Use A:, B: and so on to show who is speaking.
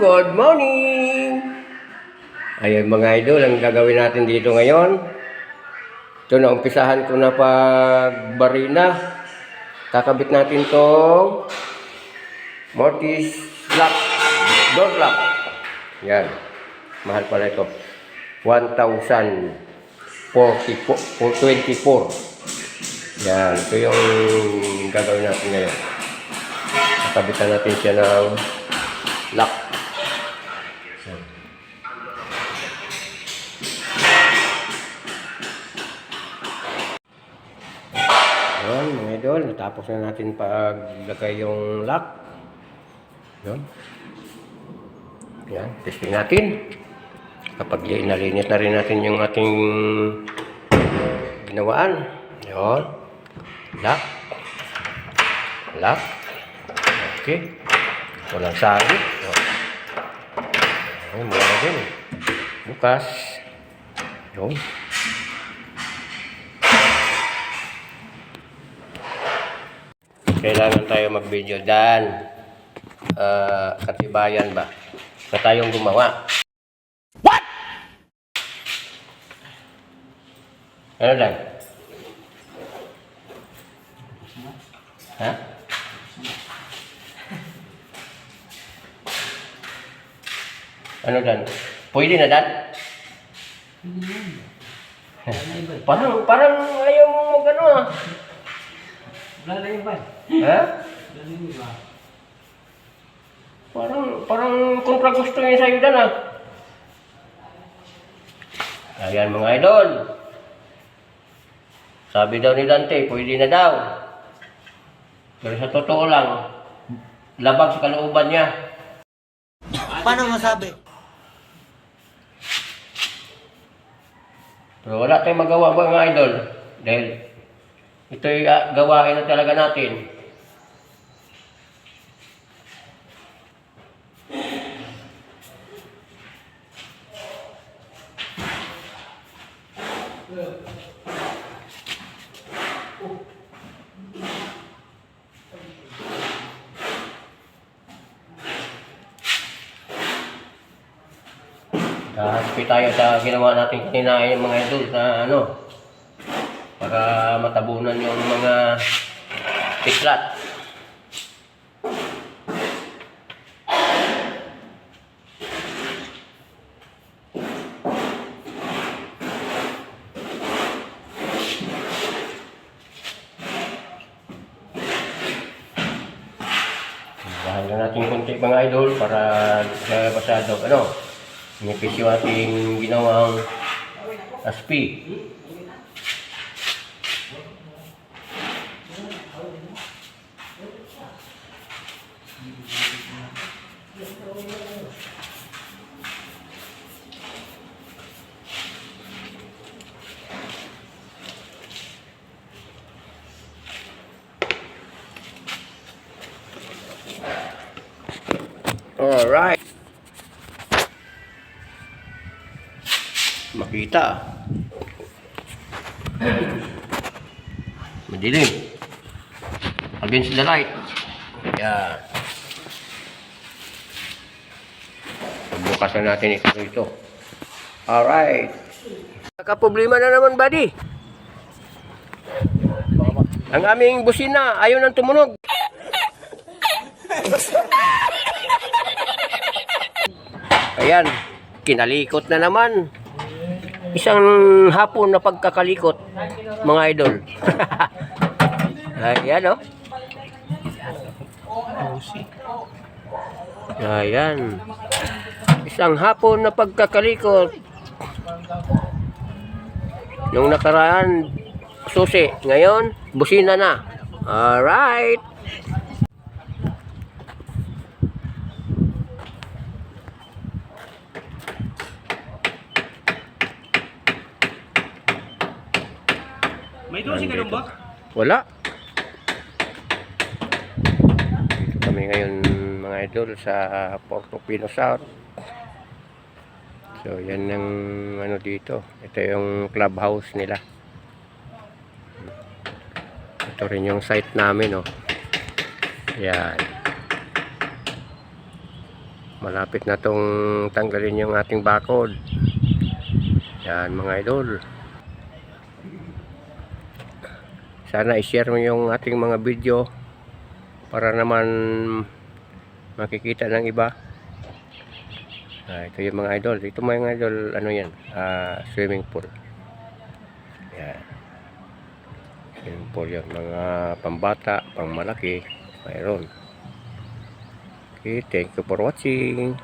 A: Good morning! Ayun mga idol, ang gagawin natin dito ngayon. Ito na, umpisahan ko na pagbarina. Kakabit natin itong mortise lock, door lock. Yan, mahal pala ito. 1,024. Yan, ito yung gagawin natin ngayon. Kakabitan natin siya ng lock. Yan mga idol, natapos na natin paglagay yung lock. Yan. Yan, testing natin. Kapag inalinis na rin natin yung ating ginawaan. Yan. Lock. Lock. Okay. Walang sabi. Ay, mula din. Bukas. Yun. Kailangan tayo mag-video dan katibayan ba na tayong gumawa. What? Ano lang? Ha? Ano dan? Pwede na dan? parang ayaw mo mag-ano ah.
B: Wala na yung ba?
A: Ha?
B: Wala na yung ba?
A: Parang kontra gusto niya sa'yo dan ah. Ayan mga idol. Sabi daw ni Dante, pwede na daw. Pero sa totoo lang, labag sa kalooban niya.
B: Paano masabi?
A: Pero wala tayong magawa mga idol. Dahil ito'y gawain na talaga natin. Happy tayo sa ginawa natin kanina yung mga idol na ano para matabunan yung mga tiklat. Bahan na natin konti mga idol para sa pasado ano. Nipis yung ating ginawang aspi. Alright. Makita. Madilim. Against the light. Yan. Bukas na natin ito rito. Alright. Nakaproblema na naman, buddy. Ang aming busina, ayaw nang tumunog. Ayan. Kinalikot na naman. Isang hapon na pagkakalikot, mga idol. Ayan, oh. Ayan. Isang hapon na pagkakalikot. Nung nakaraan, susi. Ngayon, busina na. Alright.
B: May dosi ka lang ba?
A: Wala. Dito kami ngayon mga idol sa Portofino South. So yan ang ano dito. Ito yung clubhouse nila. Ito rin yung site namin oh. Yan. Malapit na tong tanggalin yung ating bakod. Yan mga idol. Sana i-share mo yung ating mga video para naman makikita ng iba. Ito yung mga idol. Ito mga idol, ano yan? Swimming pool. Yan. Swimming pool yan. Mga pambata, pang malaki. Mayroon. Okay, thank you for watching.